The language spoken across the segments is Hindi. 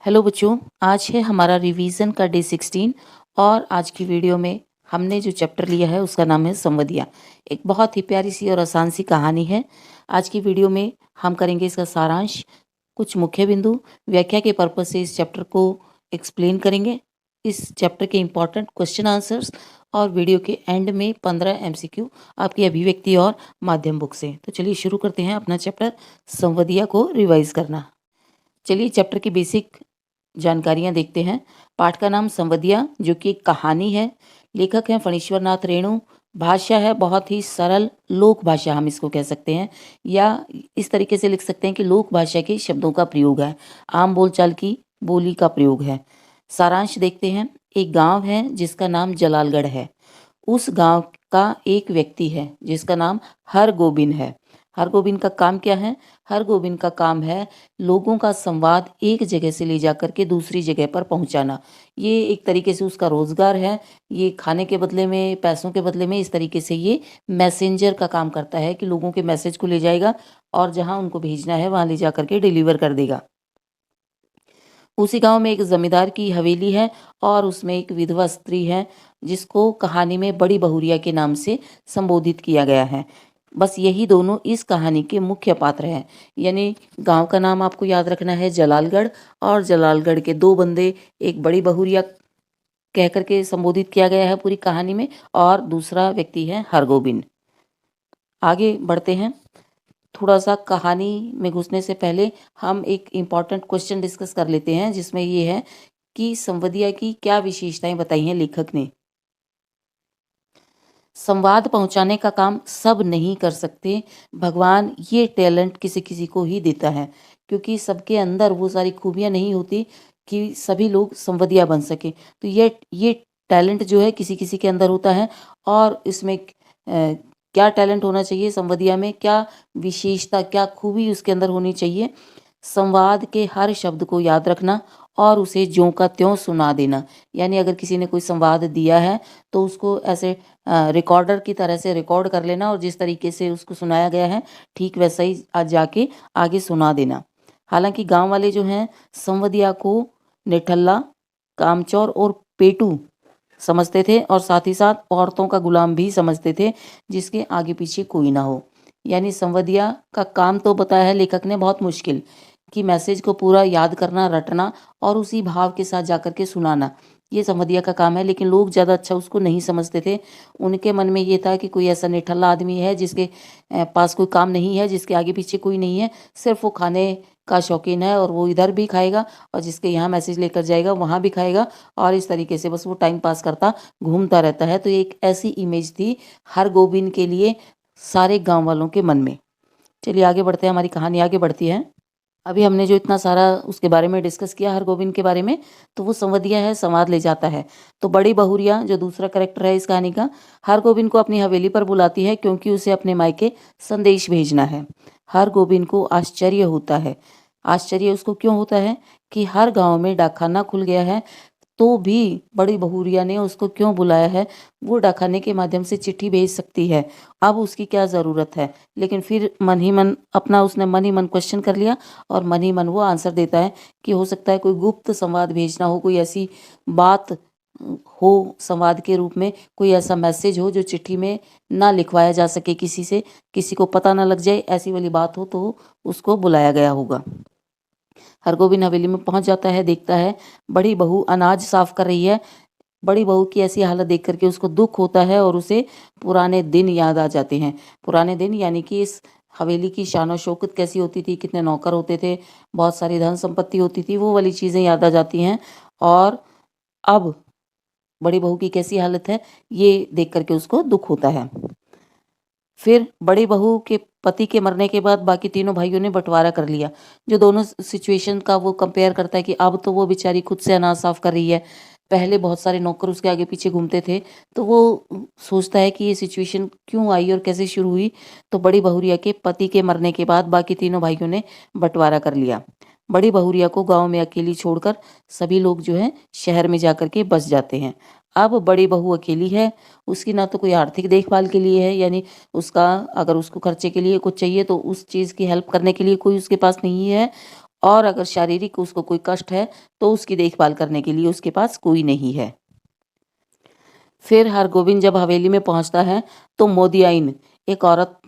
हेलो बच्चों, आज है हमारा रिवीजन का डे 16 और आज की वीडियो में हमने जो चैप्टर लिया है उसका नाम है संवदिया। एक बहुत ही प्यारी सी और आसान सी कहानी है। आज की वीडियो में हम करेंगे इसका सारांश, कुछ मुख्य बिंदु, व्याख्या के पर्पज से इस चैप्टर को एक्सप्लेन करेंगे, इस चैप्टर के इम्पॉर्टेंट क्वेश्चन आंसर्स और वीडियो के एंड में 15 MCQ आपकी अभिव्यक्ति और माध्यम बुक से। तो चलिए शुरू करते हैं अपना चैप्टर संवदिया को रिवाइज करना। चलिए चैप्टर की बेसिक जानकारियां देखते हैं। पाठ का नाम संवदिया, जो कि एक कहानी है। लेखक हैं फणीश्वर नाथ रेणु। भाषा है बहुत ही सरल लोक भाषा, हम इसको कह सकते हैं, या इस तरीके से लिख सकते हैं कि लोक भाषा के शब्दों का प्रयोग है, आम बोलचाल की बोली का प्रयोग है। सारांश देखते हैं। एक गांव है जिसका नाम जलालगढ़ है। उस गांव का एक व्यक्ति है जिसका नाम हरगोबिंद है। हरगोबिंद का काम क्या है? हरगोबिंद का काम है लोगों का संवाद एक जगह से ले जाकर के दूसरी जगह पर पहुंचाना। ये एक तरीके से उसका रोजगार है। ये खाने के बदले में, पैसों के बदले में, इस तरीके से ये मैसेंजर का काम करता है कि लोगों के मैसेज को ले जाएगा और जहां उनको भेजना है वहां ले जाकर के डिलीवर कर देगा। उसी गांव में एक जमींदार की हवेली है और उसमें एक विधवा स्त्री है जिसको कहानी में बड़ी बहुरिया के नाम से संबोधित किया गया है। बस यही दोनों इस कहानी के मुख्य पात्र हैं। यानी गांव का नाम आपको याद रखना है जलालगढ़, और जलालगढ़ के दो बंदे, एक बड़ी बहुरिया कह करके संबोधित किया गया है पूरी कहानी में, और दूसरा व्यक्ति है हरगोबिंद। आगे बढ़ते हैं। थोड़ा सा कहानी में घुसने से पहले हम एक इम्पॉर्टेंट क्वेश्चन डिस्कस कर लेते हैं, जिसमें ये है कि संवदिया की क्या विशेषताएं बताई हैं लेखक ने। संवाद पहुंचाने का काम सब नहीं कर सकते। भगवान ये टैलेंट किसी किसी को ही देता है, क्योंकि सबके अंदर वो सारी खूबियां नहीं होती कि सभी लोग संवदिया बन सके। तो ये टैलेंट जो है किसी किसी के अंदर होता है। और इसमें क्या टैलेंट होना चाहिए संवदिया में, क्या विशेषता, क्या खूबी उसके अंदर होनी चाहिए? संवाद के हर शब्द को याद रखना और उसे ज्यों का त्यों सुना देना। यानी अगर किसी ने कोई संवाद दिया है तो उसको ऐसे रिकॉर्डर की तरह से रिकॉर्ड कर लेना और जिस तरीके से उसको सुनाया गया है ठीक वैसा ही आज जाके आगे सुना देना। हालांकि गांव वाले जो हैं संवदिया को निठल्ला, कामचोर और पेटू समझते थे, और साथ ही साथ औरतों का गुलाम भी समझते थे जिसके आगे पीछे कोई ना हो। यानी संवदिया का काम तो बताया है लेखक ने बहुत मुश्किल, कि मैसेज को पूरा याद करना, रटना और उसी भाव के साथ जाकर के सुनाना, ये संवदिया का काम है। लेकिन लोग ज़्यादा अच्छा उसको नहीं समझते थे। उनके मन में ये था कि कोई ऐसा निठल्ला आदमी है जिसके पास कोई काम नहीं है, जिसके आगे पीछे कोई नहीं है, सिर्फ वो खाने का शौकीन है और वो इधर भी खाएगा और जिसके यहाँ मैसेज लेकर जाएगा वहाँ भी खाएगा, और इस तरीके से बस वो टाइम पास करता घूमता रहता है। तो एक ऐसी इमेज थी हरगोबिंद के लिए सारे गांव वालों के मन में। चलिए आगे बढ़ते हैं, हमारी कहानी आगे बढ़ती है। अभी हमने जो इतना सारा उसके बारे में डिस्कस किया हरगोबिंद के बारे में, तो वो संवदिया है, संवाद ले जाता है। तो बड़ी बहुरिया जो दूसरा कैरेक्टर है इस कहानी का, हरगोबिंद को अपनी हवेली पर बुलाती है क्योंकि उसे अपने मायके संदेश भेजना है। हरगोबिंद को आश्चर्य होता है। आश्चर्य उसको क्यों होता है कि हर गांव में डाकखाना खुल गया है, तो भी बड़ी बहुरिया ने उसको क्यों बुलाया है? वो डाकखाने के माध्यम से चिट्ठी भेज सकती है, अब उसकी क्या ज़रूरत है? लेकिन फिर मन ही मन अपना उसने मन ही मन क्वेश्चन कर लिया और मन ही मन वो आंसर देता है कि हो सकता है कोई गुप्त संवाद भेजना हो, कोई ऐसी बात हो संवाद के रूप में, कोई ऐसा मैसेज हो जो चिट्ठी में ना लिखवाया जा सके किसी से, किसी को पता ना लग जाए, ऐसी वाली बात हो, तो उसको बुलाया गया होगा। हरगोबिंद हवेली में पहुंच जाता है, देखता है बड़ी बहू अनाज साफ कर रही है। बड़ी बहू की ऐसी हालत देख करके उसको दुख होता है और उसे पुराने दिन याद आ जाते हैं। पुराने दिन यानी कि इस हवेली की शान शौकत कैसी होती थी, कितने नौकर होते थे, बहुत सारी धन संपत्ति होती थी, वो वाली चीज़ें याद आ जाती हैं। और अब बड़ी बहू की कैसी हालत है ये देख करके उसको दुख होता है। फिर बड़ी बहू के पति के मरने के बाद बाकी तीनों भाइयों ने बंटवारा कर लिया। जो दोनों सिचुएशन का वो कंपेयर करता है कि अब तो वो बेचारी खुद से अनाज साफ कर रही है, पहले बहुत सारे नौकर उसके आगे पीछे घूमते थे। तो वो सोचता है कि ये सिचुएशन क्यों आई और कैसे शुरू हुई। तो बड़ी बहुरिया के पति के मरने के बाद बाकी तीनों भाइयों ने बंटवारा कर लिया। बड़ी बहुरिया को गांव में अकेली छोड़कर सभी लोग जो है शहर में जाकर के बस जाते हैं। अब बड़ी बहू अकेली है, उसकी ना तो कोई आर्थिक देखभाल के लिए है, यानी उसका अगर उसको खर्चे के लिए कुछ चाहिए तो उस चीज़ की हेल्प करने के लिए कोई उसके पास नहीं है, और अगर शारीरिक उसको कोई कष्ट है तो उसकी देखभाल करने के लिए उसके पास कोई नहीं है। फिर हरगोविंद जब हवेली में पहुंचता है तो मोदियाइन, एक औरत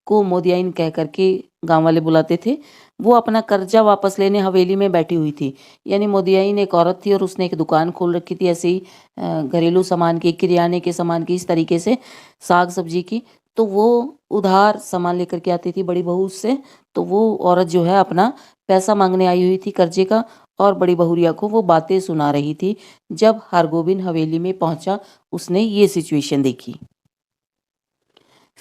को मोदियाइन कह करके गांव वाले बुलाते थे, वो अपना कर्जा वापस लेने हवेली में बैठी हुई थी। यानी मोदियाइन एक औरत थी और उसने एक दुकान खोल रखी थी ऐसे ही घरेलू सामान की, किराने के सामान की, इस तरीके से साग सब्जी की। तो वो उधार सामान लेकर के आती थी बड़ी बहू उससे। तो वो औरत जो है अपना पैसा मांगने आई हुई थी कर्जे का, और बड़ी बहुरिया को वो बातें सुना रही थी। जब हरगोविंद हवेली में पहुंचा उसने ये सिचुएशन देखी।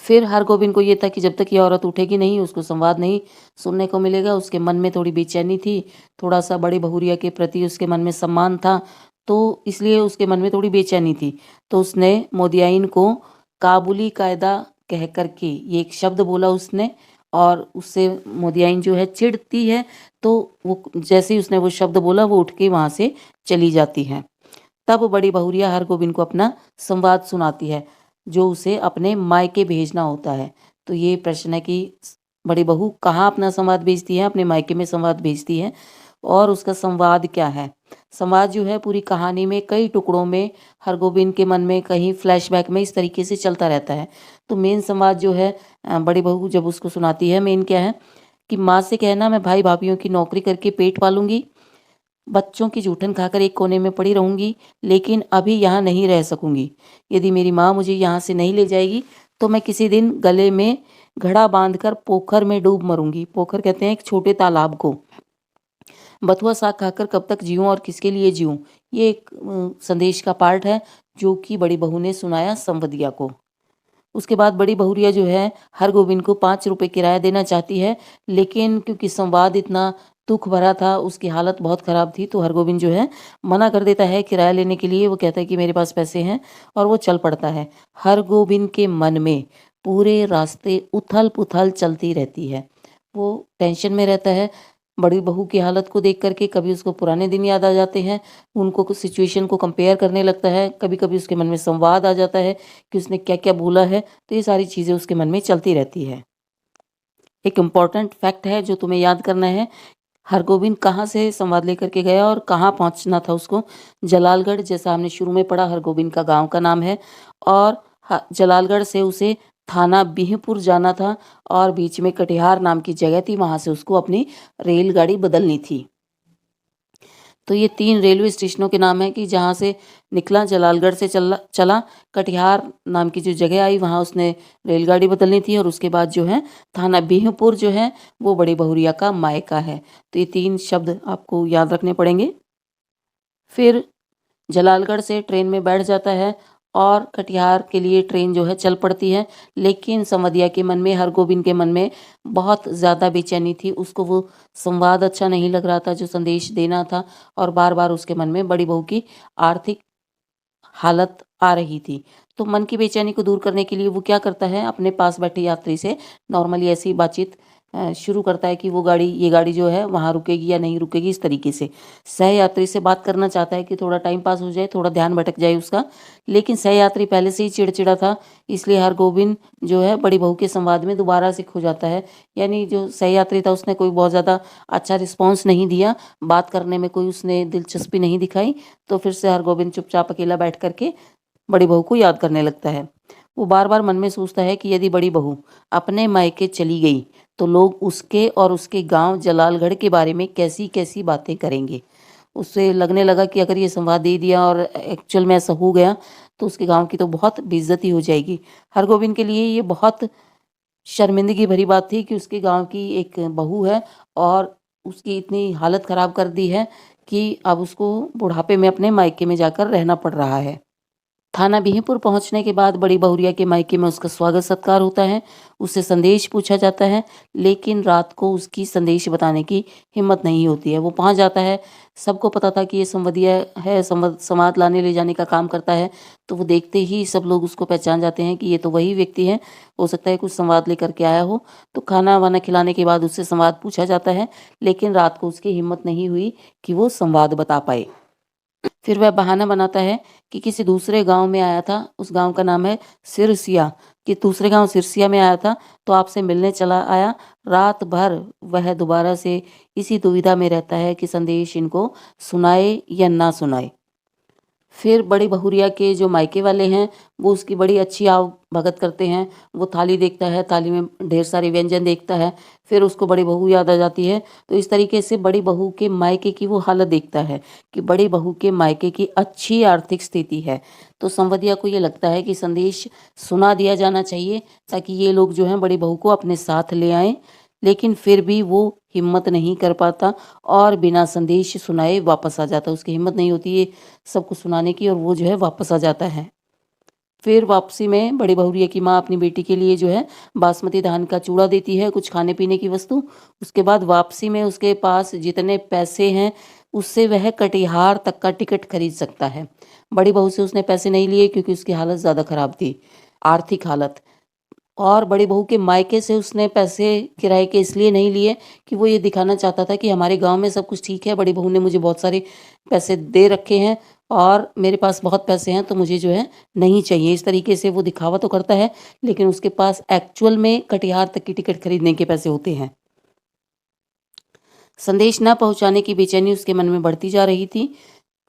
फिर हरगोविंद को ये था कि जब तक ये औरत उठेगी नहीं, उसको संवाद नहीं सुनने को मिलेगा। उसके मन में थोड़ी बेचैनी थी, थोड़ा सा बड़ी बहुरिया के प्रति उसके मन में सम्मान था, तो इसलिए उसके मन में थोड़ी बेचैनी थी। तो उसने मोदियाइन को काबुली कायदा कह करके ये एक शब्द बोला उसने, और उससे मोदियाइन जो है चिढ़ती है। तो वो जैसे ही उसने वो शब्द बोला वो उठ के वहाँ से चली जाती है। तब बड़ी बहुरिया हरगोविंद को अपना संवाद सुनाती है जो उसे अपने मायके भेजना होता है। तो ये प्रश्न है कि बड़ी बहू कहाँ अपना संवाद भेजती है, अपने मायके में संवाद भेजती है, और उसका संवाद क्या है। संवाद जो है पूरी कहानी में कई टुकड़ों में हरगोविंद के मन में कहीं फ्लैशबैक में इस तरीके से चलता रहता है। तो मेन संवाद जो है बड़ी बहू जब उसको सुनाती है, मेन क्या है कि माँ से कहना मैं भाई भाभीियों की नौकरी करके पेट पालूंगी, बच्चों की जूठन खाकर एक कोने में पड़ी रहूंगी, लेकिन अभी यहाँ नहीं रह सकूंगी। यदि मेरी माँ मुझे यहाँ से नहीं ले जाएगी तो मैं किसी दिन गले में घड़ा बांधकर पोखर में डूब मरूंगी। पोखर कहते हैं एक छोटे तालाब को। बथुआ साग खाकर कब तक जीऊं और किसके लिए जीऊं। ये एक संदेश का पार्ट है जो कि बड़ी बहू ने सुनाया संवदिया को। उसके बाद बड़ी बहुरिया जो है हरगोविंद को 5 रुपए किराया देना चाहती है, लेकिन क्योंकि संवाद इतना दुख भरा था, उसकी हालत बहुत ख़राब थी, तो हरगोविंद जो है मना कर देता है किराया लेने के लिए। वो कहता है कि मेरे पास पैसे हैं, और वो चल पड़ता है। हरगोविंद के मन में पूरे रास्ते उथल पुथल चलती रहती है। वो टेंशन में रहता है बड़ी बहू की हालत को देख करके। कभी उसको पुराने दिन याद आ जाते हैं, उनको कुछ सिचुएशन को कंपेयर करने लगता है। कभी कभी उसके मन में संवाद आ जाता है कि उसने क्या क्या बोला है। तो ये सारी चीज़ें उसके मन में चलती रहती है। एक इम्पॉर्टेंट फैक्ट है जो तुम्हें याद करना है, हरगोविंद कहाँ से संवाद लेकर के गया और कहाँ पहुँचना था उसको। जलालगढ़, जैसा हमने शुरू में पढ़ा, हरगोविंद का गांव का नाम है। और जलालगढ़ से उसे थाना बिहपुर जाना था, और बीच में कटिहार नाम की जगह थी, वहाँ से उसको अपनी रेलगाड़ी बदलनी थी। तो ये 3 रेलवे स्टेशनों के नाम है कि जहाँ से निकला, जलालगढ़ से चला कटिहार नाम की जो जगह आई, वहाँ उसने रेलगाड़ी बदलनी थी। और उसके बाद जो है थाना बिहपुर जो है वो बड़ी बहुरिया का मायका है। तो ये 3 शब्द आपको याद रखने पड़ेंगे। फिर जलालगढ़ से ट्रेन में बैठ जाता है और कटिहार के लिए ट्रेन जो है चल पड़ती है। लेकिन संवदिया के मन में, हरगोविंद के मन में बहुत ज़्यादा बेचैनी थी। उसको वो संवाद अच्छा नहीं लग रहा था जो संदेश देना था, और बार बार उसके मन में बड़ी बहू की आर्थिक हालत आ रही थी। तो मन की बेचैनी को दूर करने के लिए वो क्या करता है, अपने पास बैठे यात्री से नॉर्मली ऐसी बातचीत शुरू करता है कि वो गाड़ी, ये गाड़ी जो है वहाँ रुकेगी या नहीं रुकेगी, इस तरीके से सह यात्री से बात करना चाहता है कि थोड़ा टाइम पास हो जाए, थोड़ा ध्यान भटक जाए उसका। लेकिन सह यात्री पहले से ही चिड़चिड़ा था, इसलिए हरगोविंद जो है बड़ी बहू के संवाद में दोबारा से खो जाता है। यानी जो सह यात्री था उसने कोई बहुत ज़्यादा अच्छा रिस्पॉन्स नहीं दिया, बात करने में कोई उसने दिलचस्पी नहीं दिखाई। तो फिर से हरगोविंद चुपचाप अकेला बैठ करके बड़ी बहू को याद करने लगता है। वो बार बार मन में सोचता है कि यदि बड़ी बहू अपने मायके चली गई तो लोग उसके और उसके गांव जलालगढ़ के बारे में कैसी कैसी बातें करेंगे। उससे लगने लगा कि अगर ये संवाद दे दिया और एक्चुअल में ऐसा हो गया तो उसके गांव की तो बहुत बेइज्जती हो जाएगी। हरगोविंद के लिए ये बहुत शर्मिंदगी भरी बात थी कि उसके गांव की एक बहू है और उसकी इतनी हालत ख़राब कर दी है कि अब उसको बुढ़ापे में अपने मायके में जाकर रहना पड़ रहा है। थाना बिहिपुर पहुंचने के बाद बड़ी बहुरिया के मायके में उसका स्वागत सत्कार होता है, उससे संदेश पूछा जाता है, लेकिन रात को उसकी संदेश बताने की हिम्मत नहीं होती है। वो पहुंच जाता है, सबको पता था कि ये संवदिया है, समाद लाने ले जाने का काम करता है। तो वो देखते ही सब लोग उसको पहचान जाते हैं कि ये तो वही व्यक्ति है, हो सकता है कुछ संवाद लेकर के आया हो। तो खाना वाना खिलाने के बाद उससे संवाद पूछा जाता है, लेकिन रात को उसकी हिम्मत नहीं हुई कि वो संवाद बता पाए। फिर वह बहाना बनाता है कि किसी दूसरे गाँव में आया था, उस गाँव का नाम है सिरसिया, कि दूसरे गाँव सिरसिया में आया था तो आपसे मिलने चला आया। रात भर वह दोबारा से इसी दुविधा में रहता है कि संदेश इनको सुनाए या ना सुनाए। फिर बड़ी बहुरिया के जो मायके वाले हैं वो उसकी बड़ी अच्छी आव भगत करते हैं। वो थाली देखता है, थाली में ढेर सारे व्यंजन देखता है, फिर उसको बड़ी बहू याद आ जाती है। तो इस तरीके से बड़ी बहू के मायके की वो हालत देखता है कि बड़ी बहू के मायके की अच्छी आर्थिक स्थिति है। तो संवदिया को ये लगता है कि संदेश सुना दिया जाना चाहिए ताकि ये लोग जो हैं बड़ी बहू को अपने साथ ले आएं। लेकिन फिर भी वो हिम्मत नहीं कर पाता और बिना संदेश सुनाए वापस आ जाता है। उसकी हिम्मत नहीं होती है सबको सुनाने की और वो जो है वापस आ जाता है। फिर वापसी में बड़ी बहुरिया की माँ अपनी बेटी के लिए जो है बासमती धान का चूड़ा देती है, कुछ खाने पीने की वस्तु। उसके बाद वापसी में उसके पास जितने पैसे हैं उससे वह कटिहार तक का टिकट खरीद सकता है। बड़ी बहू से उसने पैसे नहीं लिए क्योंकि उसकी हालत ज़्यादा ख़राब थी, आर्थिक हालत। और बड़ी बहू के मायके से उसने पैसे किराए के इसलिए नहीं लिए कि वो ये दिखाना चाहता था कि हमारे गांव में सब कुछ ठीक है, बड़ी बहू ने मुझे बहुत सारे पैसे दे रखे हैं और मेरे पास बहुत पैसे हैं तो मुझे जो है नहीं चाहिए। इस तरीके से वो दिखावा तो करता है लेकिन उसके पास एक्चुअल में कटिहार तक की टिकट खरीदने के पैसे होते हैं। संदेश न पहुंचाने की बेचैनी उसके मन में बढ़ती जा रही थी।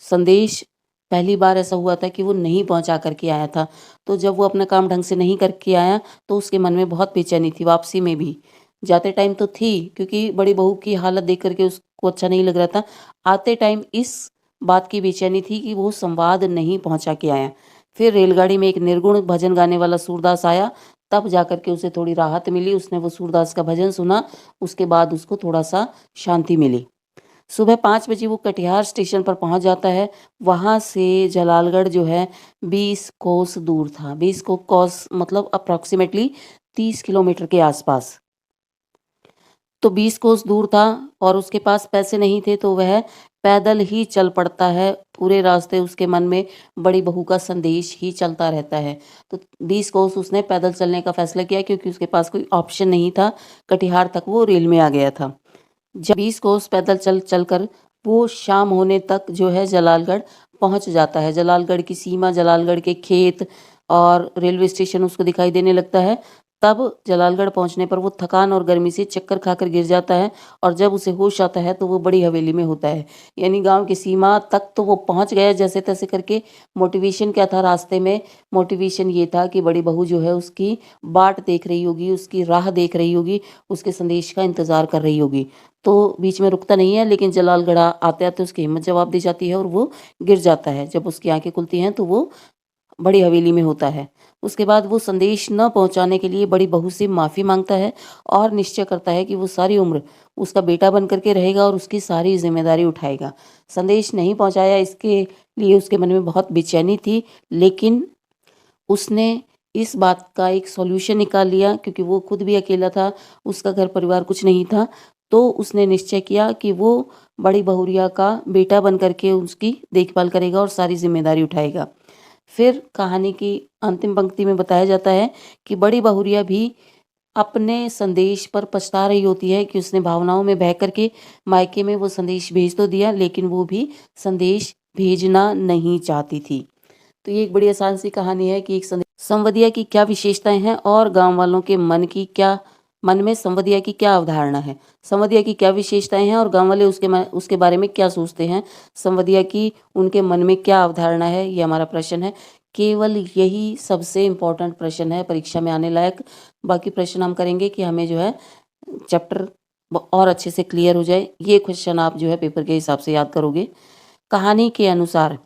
संदेश पहली बार ऐसा हुआ था कि वो नहीं पहुंचा करके आया था, तो जब वो अपना काम ढंग से नहीं करके आया तो उसके मन में बहुत बेचैनी थी। वापसी में भी जाते टाइम तो थी क्योंकि बड़ी बहू की हालत देख करके उसको अच्छा नहीं लग रहा था। आते टाइम इस बात की बेचैनी थी कि वो संवाद नहीं पहुंचा के आया। फिर रेलगाड़ी में एक निर्गुण भजन गाने वाला सूरदास आया, तब जाकर के उसे थोड़ी राहत मिली। उसने वो सूरदास का भजन सुना, उसके बाद उसको थोड़ा सा शांति मिली। सुबह 5 बजे वो कटिहार स्टेशन पर पहुंच जाता है। वहां से जलालगढ़ जो है 20 कोस दूर था। 20 को कोस मतलब अप्रॉक्सीमेटली 30 किलोमीटर के आसपास। तो 20 कोस दूर था और उसके पास पैसे नहीं थे तो वह पैदल ही चल पड़ता है। पूरे रास्ते उसके मन में बड़ी बहू का संदेश ही चलता रहता है। तो 20 कोस उसने पैदल चलने का फैसला किया क्योंकि उसके पास कोई ऑप्शन नहीं था। कटिहार तक वो रेल में आ गया था। जब 20 कोस पैदल चलकर वो शाम होने तक जो है जलालगढ़ पहुंच जाता है। जलालगढ़ की सीमा, जलालगढ़ के खेत और रेलवे स्टेशन उसको दिखाई देने लगता है। तब जलालगढ़ पहुंचने पर वो थकान और गर्मी से चक्कर खाकर गिर जाता है और जब उसे होश आता है तो वो बड़ी हवेली में होता है। यानी गांव की सीमा तक तो वो पहुंच गया जैसे तैसे करके। मोटिवेशन क्या था रास्ते में? मोटिवेशन ये था कि बड़ी बहू जो है उसकी बाट देख रही होगी, उसकी राह देख रही होगी, उसके संदेश का इंतजार कर रही होगी। तो बीच में रुकता नहीं है लेकिन जलालगढ़ आते आते उसकी हिम्मत जवाब दे जाती है और वो गिर जाता है। जब उसकी आंखें खुलती हैं तो वो बड़ी हवेली में होता है। उसके बाद वो संदेश न पहुंचाने के लिए बड़ी बहू से माफ़ी मांगता है और निश्चय करता है कि वो सारी उम्र उसका बेटा बन करके रहेगा और उसकी सारी जिम्मेदारी उठाएगा। संदेश नहीं पहुंचाया इसके लिए उसके मन में बहुत बेचैनी थी, लेकिन उसने इस बात का एक सॉल्यूशन निकाल लिया क्योंकि वो खुद भी अकेला था, उसका घर परिवार कुछ नहीं था। तो उसने निश्चय किया कि वो बड़ी बहुरिया का बेटा बन करके उसकी देखभाल करेगा और सारी जिम्मेदारी उठाएगा। फिर कहानी की अंतिम पंक्ति में बताया जाता है कि बड़ी बहुरिया भी अपने संदेश पर पछता रही होती है कि उसने भावनाओं में बह करके मायके में वो संदेश भेज तो दिया लेकिन वो भी संदेश भेजना नहीं चाहती थी। तो ये एक बड़ी आसान सी कहानी है कि एक संवदिया की क्या विशेषताएं हैं और गांव वालों के मन में संवदिया की क्या अवधारणा है, संवदिया की क्या विशेषताएं हैं और गांव वाले उसके बारे में क्या सोचते हैं, संवदिया की उनके मन में क्या अवधारणा है, ये हमारा प्रश्न है। केवल यही सबसे इम्पोर्टेंट प्रश्न है परीक्षा में आने लायक। बाकी प्रश्न हम करेंगे कि हमें जो है चैप्टर और अच्छे से क्लियर हो जाए। ये क्वेश्चन आप जो है पेपर के हिसाब से याद करोगे। कहानी के अनुसार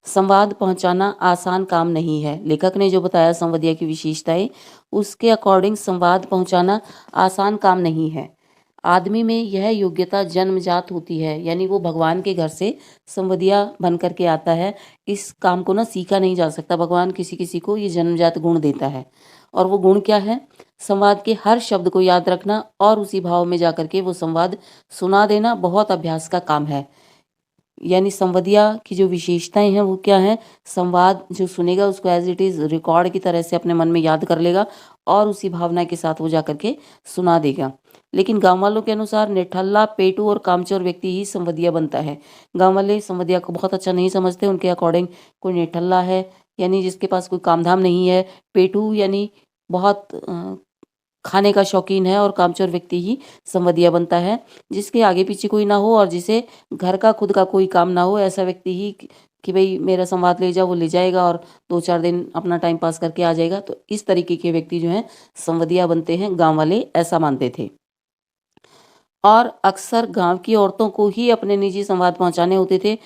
संवाद पहुंचाना आसान काम नहीं है। लेखक ने जो बताया संवदिया की विशेषताएं, उसके अकॉर्डिंग संवाद पहुंचाना आसान काम नहीं है। आदमी में यह योग्यता जन्मजात होती है, यानी वो भगवान के घर से संवदिया बन करके आता है। इस काम को ना सीखा नहीं जा सकता। भगवान किसी किसी को ये जन्मजात गुण देता है और वो गुण क्या है? संवाद के हर शब्द को याद रखना और उसी भाव में जाकर के वो संवाद सुना देना बहुत अभ्यास का काम है। यानी संवदिया की जो विशेषताएं हैं वो क्या है? संवाद जो सुनेगा उसको एज इट इज़ रिकॉर्ड की तरह से अपने मन में याद कर लेगा और उसी भावना के साथ वो जा करके सुना देगा। लेकिन गाँव वालों के अनुसार निठल्ला, पेटू और कामचोर व्यक्ति ही संवदिया बनता है। गाँव वाले संवदिया को बहुत अच्छा नहीं समझते। उनके अकॉर्डिंग कोई निठल्ला है यानी जिसके पास कोई काम-धाम नहीं है, पेटू यानी बहुत खाने का शौकीन है और कामचोर व्यक्ति ही संवदिया बनता है। जिसके आगे पीछे कोई ना हो और जिसे घर का खुद का कोई काम ना हो, ऐसा व्यक्ति ही कि भई मेरा संवाद ले जा, वो ले जाएगा और 2-4 दिन अपना टाइम पास करके आ जाएगा। तो इस तरीके के व्यक्ति जो हैं संवदिया बनते हैं, गाँव वाले ऐसा मानते थे। और अक्सर गाँव की औरतों को ही अपने निजी संवाद पहुँचाने होते थे।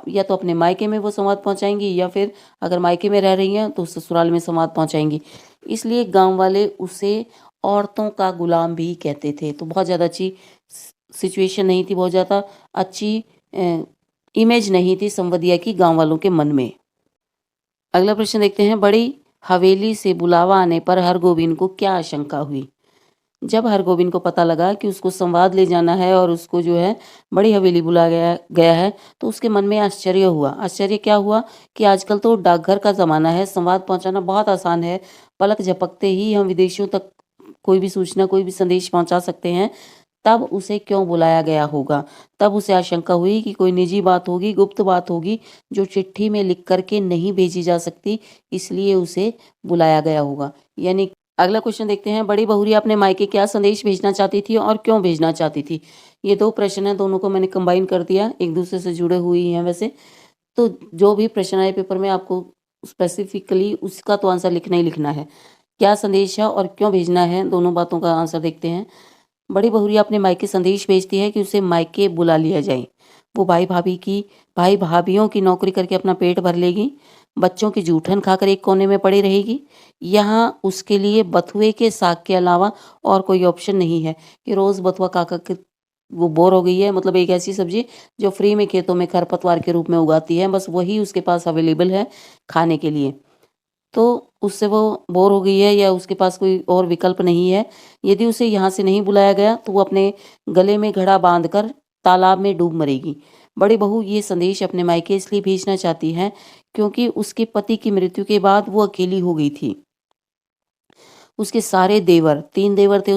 या तो अपने मायके में वो संवाद पहुँचाएँगी या फिर अगर मायके में रह रही हैं तो ससुराल में संवाद पहुँचाएँगी। इसलिए गाँव वाले उसे औरतों का गुलाम भी कहते थे। तो बहुत ज़्यादा अच्छी सिचुएशन नहीं थी, बहुत ज़्यादा अच्छी इमेज नहीं थी संवदिया की गाँव वालों के मन में। अगला प्रश्न देखते हैं, बड़ी हवेली से बुलावा आने पर हरगोविंद को क्या आशंका हुई? जब हरगोविंद को पता लगा कि उसको संवाद ले जाना है और उसको जो है बड़ी हवेली बुलाया गया है, तो उसके मन में आश्चर्य हुआ। आश्चर्य क्या हुआ कि आजकल तो डाकघर का ज़माना है, संवाद पहुंचाना बहुत आसान है। पलक झपकते ही हम विदेशों तक कोई भी सूचना, कोई भी संदेश पहुंचा सकते हैं। तब उसे क्यों बुलाया गया होगा? तब उसे आशंका हुई कि कोई निजी बात होगी, गुप्त बात होगी, जो चिट्ठी में लिख करके नहीं भेजी जा सकती, इसलिए उसे बुलाया गया होगा। यानी अगला क्वेश्चन देखते हैं, बड़ी बहुरिया अपने मायके क्या संदेश भेजना चाहती थी और क्यों भेजना चाहती थी? ये 2 प्रश्न हैं, दोनों को मैंने कंबाइन कर दिया, एक दूसरे से जुड़े हुए ही हैं वैसे। तो जो भी प्रश्न आए पेपर में आपको स्पेसिफिकली उसका तो आंसर लिखना ही लिखना है। क्या संदेश है और क्यों भेजना है, दोनों बातों का आंसर देखते हैं। बड़ी बहुरिया अपने मायके संदेश भेजती है कि उसे मायके बुला लिया जाए। वो भाई भाभियों की नौकरी करके अपना पेट भर लेगी, बच्चों की जूठन खाकर एक कोने में पड़ी रहेगी। यहाँ उसके लिए बथुए के साग के अलावा और कोई ऑप्शन नहीं है कि रोज़ बथुआ खा के वो बोर हो गई है। मतलब एक ऐसी सब्जी जो फ्री में खेतों में खरपतवार के रूप में उगाती है, बस वही उसके पास अवेलेबल है खाने के लिए। तो उससे वो बोर हो गई है या उसके पास कोई और विकल्प नहीं है। यदि उसे यहाँ से नहीं बुलाया गया तो वो अपने गले में घड़ा बांधकर तालाब में डूब मरेगी। बड़ी बहू ये संदेश अपने मायके इसलिए भेजना चाहती है क्योंकि उसके पति की मृत्यु के बाद वो अकेली हो गई थी। उसके सारे देवर, 3 देवर थे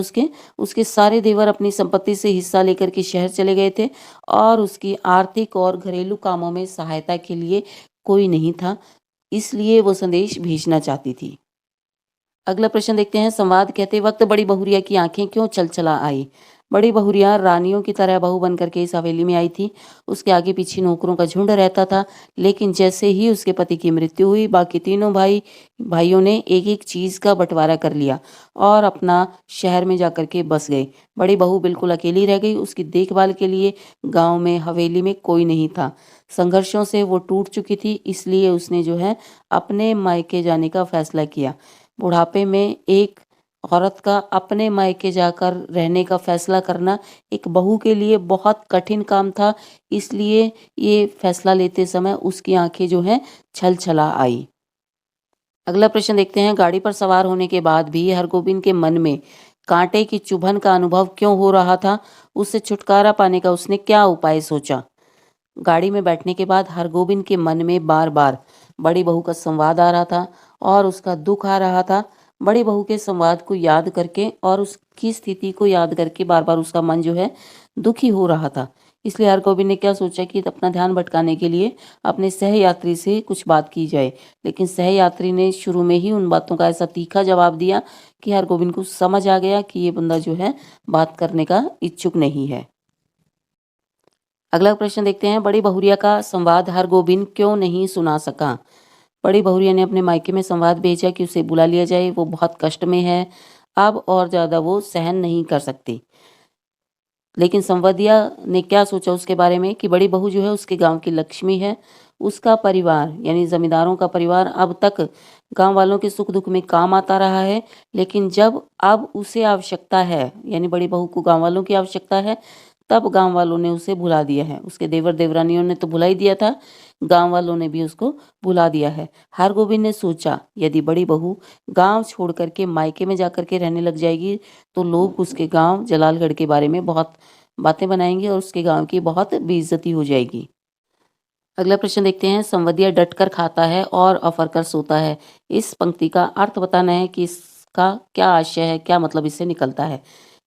उसके सारे देवर अपनी संपत्ति से हिस्सा लेकर के शहर चले गए थे और उसकी आर्थिक और घरेलू कामों में सहायता के लिए कोई नहीं था। इसलिए वो संदेश भेजना चाहती थी। अगला प्रश्न देखते हैं, संवाद कहते वक्त बड़ी बहुरिया की आंखें क्यों चलचला आई? बड़ी बहुरिया रानियों की तरह बहू बनकर के इस हवेली में आई थी। उसके आगे पीछे नौकरों का झुंड रहता था, लेकिन जैसे ही उसके पति की मृत्यु हुई, बाकी तीनों भाइयों ने एक एक चीज का बंटवारा कर लिया और अपना शहर में जाकर के बस गए। बड़ी बहू बिल्कुल अकेली रह गई। उसकी देखभाल के लिए गांव में, हवेली में कोई नहीं था। संघर्षों से वो टूट चुकी थी, इसलिए उसने जो है अपने मायके जाने का फैसला किया। बुढ़ापे में एक औरत का अपने मायके जाकर रहने का फैसला करना एक बहू के लिए बहुत कठिन काम था। इसलिए ये फैसला लेते समय उसकी आंखें जो हैं छलछला आई। अगला प्रश्न देखते हैं, गाड़ी पर सवार होने के बाद भी हरगोविंद के मन में कांटे की चुभन का अनुभव क्यों हो रहा था? उससे छुटकारा पाने का उसने क्या उपाय सोचा? गाड़ी में बैठने के बाद हरगोविंद के मन में बार बार बड़ी बहू का संवाद आ रहा था और उसका दुख आ रहा था। बड़ी बहू के संवाद को याद करके और उसकी स्थिति को याद करके बार बार उसका मन जो है दुखी हो रहा था। इसलिए हरगोविंद ने क्या सोचा कि अपना ध्यान भटकाने के लिए अपने सहयात्री से कुछ बात की जाए। लेकिन सहयात्री ने शुरू में ही उन बातों का ऐसा तीखा जवाब दिया कि हरगोविंद को समझ आ गया कि ये बंदा जो है बात करने का इच्छुक नहीं है। अगला प्रश्न देखते हैं, बड़ी बहुरिया का संवाद हरगोविंद क्यों नहीं सुना सका? बड़ी बहुरिया ने अपने मायके में संवाद भेजा कि उसे बुला लिया जाए, वो बहुत कष्ट में है, अब और ज़्यादा वो सहन नहीं कर सकती। लेकिन संवदिया ने क्या सोचा उसके बारे में कि बड़ी बहू जो है उसके गांव की लक्ष्मी है। उसका परिवार यानी जमींदारों का परिवार अब तक गांव वालों के सुख दुख में काम आता रहा है, लेकिन जब अब उसे आवश्यकता है यानी बड़ी बहू को गांव वालों की आवश्यकता है, तब गांव वालों ने उसे भुला दिया है। उसके देवर देवरानियों ने तो भुला ही दिया था, गांव वालों ने भी उसको भुला दिया है। हरगोविंद ने सोचा यदि बड़ी बहू गांव छोड़ करके मायके में जाकर के रहने लग जाएगी तो लोग उसके गांव जलालगढ़ के बारे में बहुत बातें बनाएंगे और उसके गांव की बहुत बेइज्जती हो जाएगी। अगला प्रश्न देखते हैं, संवदिया डटकर खाता है और अफर कर सोता है। इस पंक्ति का अर्थ बताना है कि इसका क्या आशय है, क्या मतलब इससे निकलता है।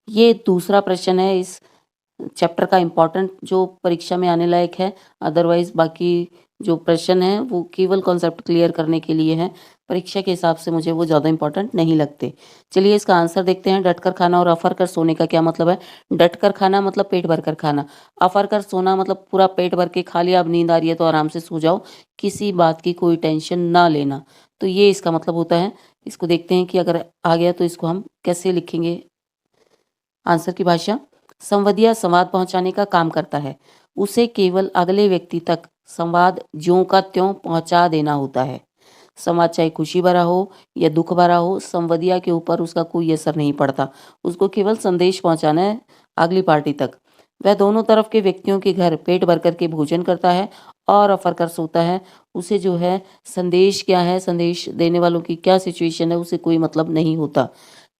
ये दूसरा प्रश्न है इस चैप्टर का इम्पोर्टेंट जो परीक्षा में आने लायक है। अदरवाइज बाकी जो प्रश्न हैं वो केवल कॉन्सेप्ट क्लियर करने के लिए हैं। परीक्षा के हिसाब से मुझे वो ज़्यादा इम्पोर्टेंट नहीं लगते। चलिए इसका आंसर देखते हैं। डट कर खाना और अफर कर सोने का क्या मतलब है? डट कर खाना मतलब पेट भर कर खाना, अफर कर सोना मतलब पूरा पेट भर के खा लिया, अब नींद आ रही है तो आराम से सो जाओ, किसी बात की कोई टेंशन ना लेना। तो ये इसका मतलब होता है। इसको देखते हैं कि अगर आ गया तो इसको हम कैसे लिखेंगे। आंसर की भाषा, संवादिया संवाद पहुंचाने का काम करता है। उसे केवल अगले व्यक्ति तक संवाद ज्यों का त्यों पहुंचा देना होता है। संवाद चाहे खुशी भरा हो या दुख भरा हो, संवादिया के ऊपर उसका कोई असर नहीं पड़ता। उसको केवल संदेश पहुंचाना है अगली पार्टी तक। वह दोनों तरफ के व्यक्तियों के घर पेट भर करके भोजन करता है और अफर कर सोता है। उसे जो है संदेश क्या है, संदेश देने वालों की क्या सिचुएशन है, उसे कोई मतलब नहीं होता।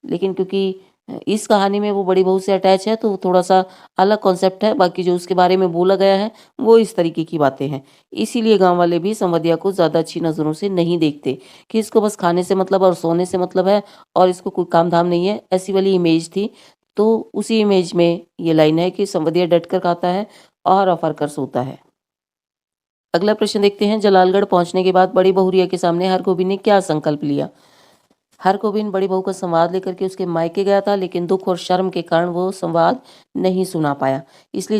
लेकिन क्योंकि इस कहानी में वो बड़ी बहू से अटैच है तो थोड़ा सा अलग कॉन्सेप्ट है। बाकी जो उसके बारे में बोला गया है वो इस तरीके की बातें हैं। इसीलिए गांव वाले भी संवदिया को ज़्यादा अच्छी नज़रों से नहीं देखते कि इसको बस खाने से मतलब और सोने से मतलब है और इसको कोई काम धाम नहीं है, ऐसी वाली इमेज थी। तो उसी इमेज में ये लाइन है कि संवदिया डट कर खाता है और अफर कर सोता है। अगला प्रश्न देखते हैं। जलालगढ़ पहुंचने के बाद बड़ी बहुरिया के सामने हरगोविंद ने क्या संकल्प लिया? हरगोविंद बड़ी बहू का संवाद लेकर के उसके मायके गया था, लेकिन दुख और शर्म के कारण वो संवाद नहीं सुना पाया। इसलिए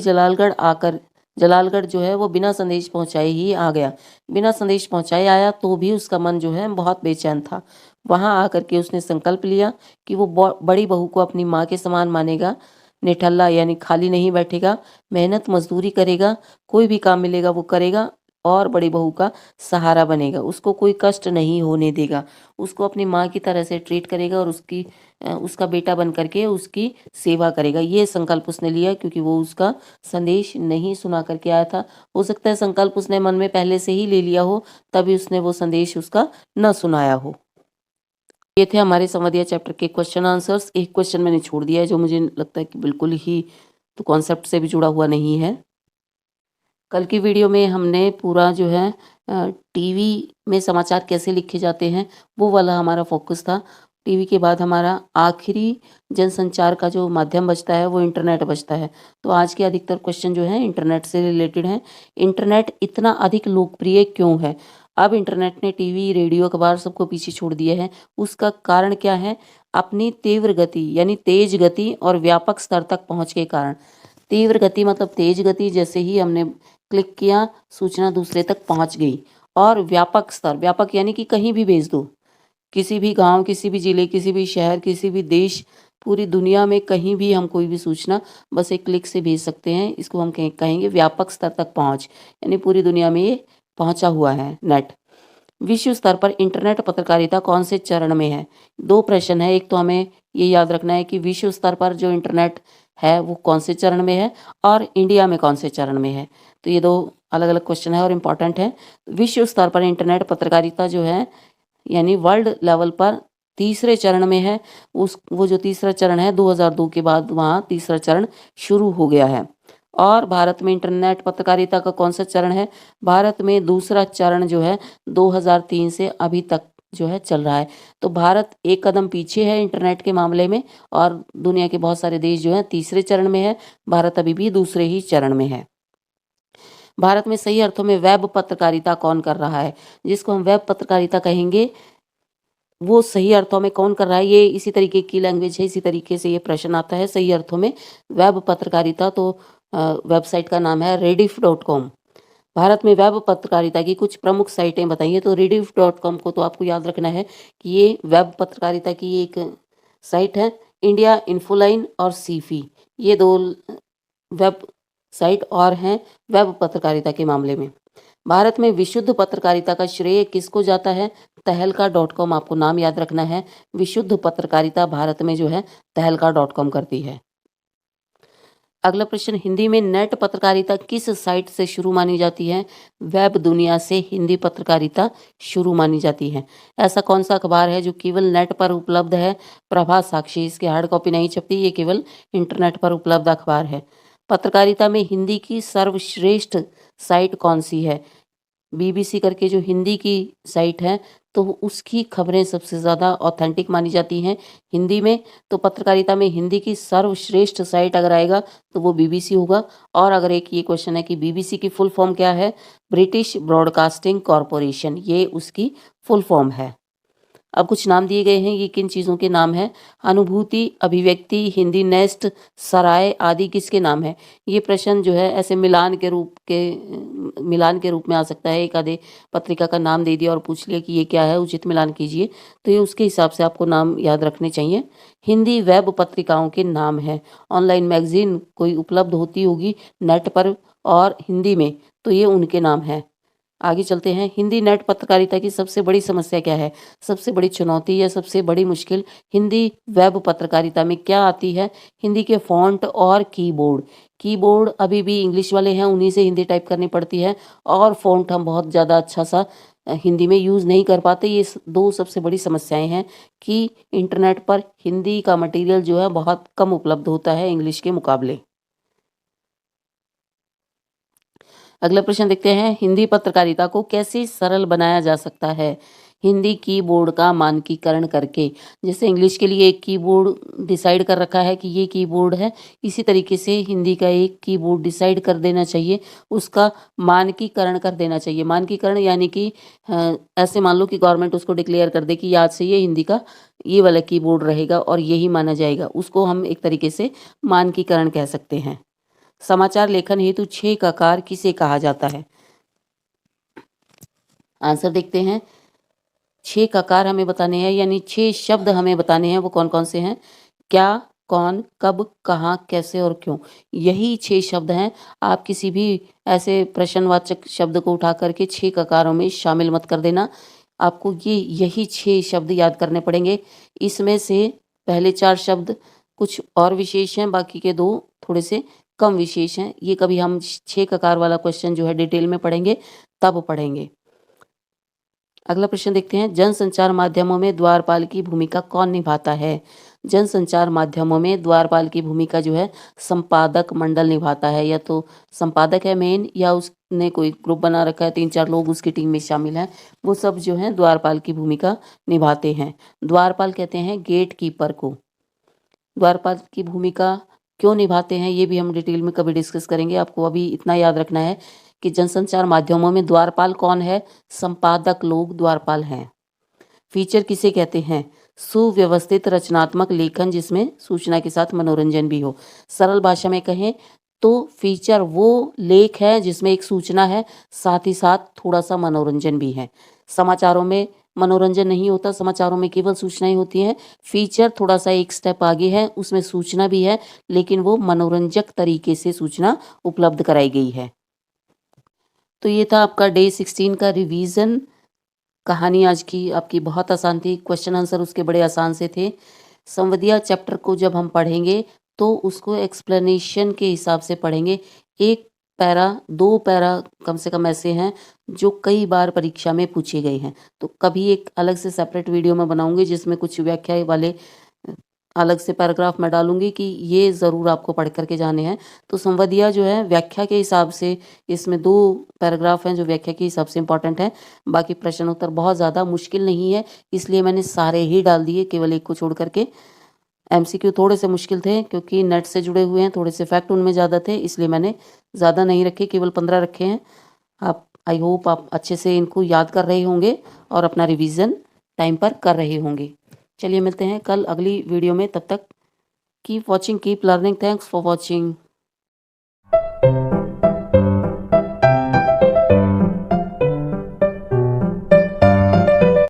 जलालगढ़ जो है वो बिना संदेश पहुंचाए ही आ गया। बिना संदेश पहुंचाए आया तो भी उसका मन जो है बहुत बेचैन था। वहां आकर के उसने संकल्प लिया कि वो बड़ी बहू को अपनी माँ के समान मानेगा, निठल्ला यानी खाली नहीं बैठेगा, मेहनत मजदूरी करेगा, कोई भी काम मिलेगा वो करेगा और बड़ी बहू का सहारा बनेगा, उसको कोई कष्ट नहीं होने देगा, उसको अपनी माँ की तरह से ट्रीट करेगा और उसका बेटा बन करके उसकी सेवा करेगा। ये संकल्प उसने लिया क्योंकि वो उसका संदेश नहीं सुना करके आया था। हो सकता है संकल्प उसने मन में पहले से ही ले लिया हो, तभी उसने वो संदेश उसका न सुनाया हो। ये थे हमारे संवादिया चैप्टर के क्वेश्चन आंसर्स। एक क्वेश्चन मैंने छोड़ दिया है जो मुझे लगता है कि बिल्कुल ही तो कॉन्सेप्ट से भी जुड़ा हुआ नहीं है। कल की वीडियो में हमने पूरा जो है टीवी में समाचार कैसे लिखे जाते हैं वो वाला हमारा फोकस था। टीवी के बाद हमारा आखिरी जनसंचार का जो माध्यम बचता है वो इंटरनेट बचता है। तो आज के अधिकतर क्वेश्चन जो हैं इंटरनेट से रिलेटेड हैं। इंटरनेट इतना अधिक लोकप्रिय क्यों है? अब इंटरनेट ने टीवी, रेडियो, अखबार सबको पीछे छोड़ दिया है। उसका कारण क्या है? अपनी तीव्र गति यानी तेज गति और व्यापक स्तर तक पहुंच के कारण। तीव्र गति मतलब तेज गति, जैसे ही हमने क्लिक किया सूचना दूसरे तक पहुंच गई। और व्यापक स्तर, व्यापक यानी कि कहीं भी भेज दो, किसी भी गांव, किसी भी जिले, किसी भी शहर, किसी भी देश, पूरी दुनिया में कहीं भी हम कोई भी सूचना बस एक क्लिक से भेज सकते हैं। इसको हम कहेंगे व्यापक स्तर तक पहुंच, यानी पूरी दुनिया में ये पहुंचा हुआ है नेट। विश्व स्तर पर इंटरनेट पत्रकारिता कौन से चरण में है? दो प्रश्न है। एक तो हमें ये याद रखना है कि विश्व स्तर पर जो इंटरनेट है वो कौन से चरण में है और इंडिया में कौन से चरण में है। तो ये दो अलग अलग क्वेश्चन है और इम्पॉर्टेंट है। विश्व स्तर पर इंटरनेट पत्रकारिता जो है यानी वर्ल्ड लेवल पर तीसरे चरण में है। वो जो तीसरा चरण है 2002 के बाद वहाँ तीसरा चरण शुरू हो गया है। और भारत में इंटरनेट पत्रकारिता का कौन सा चरण है? भारत में दूसरा चरण जो है 2003 से अभी तक जो है चल रहा है। तो भारत एक कदम पीछे है इंटरनेट के मामले में और दुनिया के बहुत सारे देश जो हैं तीसरे चरण में है। भारत अभी भी दूसरे ही चरण में है। भारत में सही अर्थों में वेब पत्रकारिता कौन कर रहा है? जिसको हम वेब पत्रकारिता कहेंगे वो सही अर्थों में कौन कर रहा है? ये इसी तरीके की लैंग्वेज है, इसी तरीके से ये प्रश्न आता है सही अर्थों में वेब पत्रकारिता। तो वेबसाइट का नाम है rediff.com। भारत में वेब पत्रकारिता की कुछ प्रमुख साइटें बताइए। तो rediff.com को तो आपको याद रखना है कि ये वेब पत्रकारिता की एक साइट है। इंडिया इन्फोलाइन और सीफी ये दो वेब साइट और हैं वेब पत्रकारिता के मामले में। भारत में विशुद्ध पत्रकारिता का श्रेय किसको जाता है? तहलका.com आपको नाम याद रखना है। विशुद्ध पत्रकारिता भारत में जो है तहलका.com करती है। अगला प्रश्न, हिंदी में नेट पत्रकारिता किस साइट से शुरू मानी जाती है? वेब दुनिया से हिंदी पत्रकारिता शुरू मानी जाती है। ऐसा कौन सा अखबार है जो केवल नेट पर उपलब्ध है? प्रभात साक्षी। इसकी हार्ड कॉपी नहीं छपती, ये केवल इंटरनेट पर उपलब्ध अखबार है। पत्रकारिता में हिंदी की सर्वश्रेष्ठ साइट कौन सी है? बीबीसी करके जो हिंदी की साइट है तो उसकी खबरें सबसे ज़्यादा ऑथेंटिक मानी जाती हैं। हिंदी में तो पत्रकारिता में हिंदी की सर्वश्रेष्ठ साइट अगर आएगा तो वो बीबीसी होगा। और अगर एक ये क्वेश्चन है कि बीबीसी की फुल फॉर्म क्या है? ब्रिटिश ब्रॉडकास्टिंग कॉरपोरेशन, ये उसकी फुल फॉर्म है। अब कुछ नाम दिए गए हैं, ये किन चीज़ों के नाम हैं? अनुभूति, अभिव्यक्ति, हिंदी नेस्ट, सराय आदि किसके नाम है? ये प्रश्न जो है ऐसे मिलान के रूप में आ सकता है। एक आधे पत्रिका का नाम दे दिया और पूछ लिया कि ये क्या है, उचित मिलान कीजिए, तो ये उसके हिसाब से आपको नाम याद रखने चाहिए। हिंदी वेब पत्रिकाओं के नाम हैं। ऑनलाइन मैगजीन कोई उपलब्ध होती होगी नेट पर और हिंदी में, तो ये उनके नाम हैं। आगे चलते हैं। हिंदी नेट पत्रकारिता की सबसे बड़ी समस्या क्या है? सबसे बड़ी चुनौती या सबसे बड़ी मुश्किल हिंदी वेब पत्रकारिता में क्या आती है? हिंदी के फ़ॉन्ट और कीबोर्ड। कीबोर्ड अभी भी इंग्लिश वाले हैं, उन्हीं से हिंदी टाइप करनी पड़ती है, और फ़ॉन्ट हम बहुत ज़्यादा अच्छा सा हिंदी में यूज़ नहीं कर पाते। ये दो सबसे बड़ी समस्याएं हैं कि इंटरनेट पर हिंदी का मटेरियल जो है बहुत कम उपलब्ध होता है इंग्लिश के मुकाबले। अगला प्रश्न देखते हैं। हिंदी पत्रकारिता को कैसे सरल बनाया जा सकता है? हिंदी कीबोर्ड का मानकीकरण करके। जैसे इंग्लिश के लिए एक कीबोर्ड डिसाइड कर रखा है कि ये कीबोर्ड है, इसी तरीके से हिंदी का एक कीबोर्ड डिसाइड कर देना चाहिए, उसका मानकीकरण कर देना चाहिए। मानकीकरण यानी कि ऐसे मान लो कि गवर्नमेंट उसको डिक्लेयर कर दे कि आज से ये हिंदी का ये वाला कीबोर्ड रहेगा और यही माना जाएगा, उसको हम एक तरीके से मानकीकरण कह सकते हैं। समाचार लेखन हेतु 6 ककार किसे कहा जाता है? आंसर देखते हैं। 6 ककार हमें बताने हैं, यानी 6 शब्द हमें बताने हैं। वो कौन कौन से हैं? क्या, कौन, कब, कहाँ, कैसे और क्यों। यही 6 शब्द हैं। आप किसी भी ऐसे प्रश्नवाचक शब्द को उठा करके 6 ककारों में शामिल मत कर देना। आपको यही 6 शब्द याद करने पड़ेंगे। इसमें से पहले 4 शब्द कुछ और विशेष हैं, बाकी के 2 थोड़े से कम विशेष हैं। ये कभी हम 6 ककार वाला क्वेश्चन जो है डिटेल में पढ़ेंगे तब पढ़ेंगे। अगला प्रश्न देखते हैं। जनसंचार माध्यमों में द्वारपाल की भूमिका कौन निभाता है? जनसंचार माध्यमों में द्वारपाल की भूमिका जो है संपादक मंडल निभाता है। या तो संपादक है मेन, या उसने कोई ग्रुप बना रखा है, 3-4 लोग उसकी टीम में शामिल हैं, वो सब जो है द्वारपाल की भूमिका निभाते हैं। द्वारपाल कहते हैं गेट कीपर को। द्वारपाल की भूमिका क्यों निभाते हैं ये भी हम डिटेल में कभी डिस्कस करेंगे। आपको अभी इतना याद रखना है कि जनसंचार माध्यमों में द्वारपाल कौन है? संपादक लोग द्वारपाल हैं। फीचर किसे कहते हैं? सुव्यवस्थित रचनात्मक लेखन जिसमें सूचना के साथ मनोरंजन भी हो। सरल भाषा में कहें तो फीचर वो लेख है जिसमें एक सूचना है, साथ ही साथ थोड़ा सा मनोरंजन भी है। समाचारों में मनोरंजन नहीं होता, समाचारों में केवल सूचनाएं होती हैं। फीचर थोड़ा सा एक स्टेप आगे है, उसमें सूचना भी है, लेकिन वो मनोरंजक तरीके से सूचना उपलब्ध कराई गई है। तो ये था आपका डे 16 का रिवीजन। कहानी आज की आपकी बहुत आसान थी, क्वेश्चन आंसर उसके बड़े आसान से थे। संवदिया चैप्टर को जब हम पढ़ेंगे तो उसको एक्सप्लेनेशन के हिसाब से पढ़ेंगे। एक पैरा 2 पैरा कम से कम ऐसे हैं जो कई बार परीक्षा में पूछे गए हैं। तो कभी एक अलग से सेपरेट वीडियो में बनाऊंगी जिसमें कुछ व्याख्या वाले अलग से पैराग्राफ मैं डालूंगी कि ये ज़रूर आपको पढ़ करके जाने हैं। तो संवदिया जो है व्याख्या के हिसाब से, इसमें 2 पैराग्राफ हैं जो व्याख्या के हिसाब से इंपॉर्टेंट हैं। बाकी प्रश्न उत्तर बहुत ज़्यादा मुश्किल नहीं है, इसलिए मैंने सारे ही डाल दिए, केवल एक को छोड़ करके। एमसीक्यू थोड़े से मुश्किल थे क्योंकि नेट से जुड़े हुए हैं, थोड़े से फैक्ट उनमें ज़्यादा थे, इसलिए मैंने ज़्यादा नहीं रखे, केवल 15 रखे हैं। आप आई होप आप अच्छे से इनको याद कर रहे होंगे और अपना रिवीजन टाइम पर कर रहे होंगे। चलिए मिलते हैं कल अगली वीडियो में, तब तक keep watching, keep learning. Thanks for watching.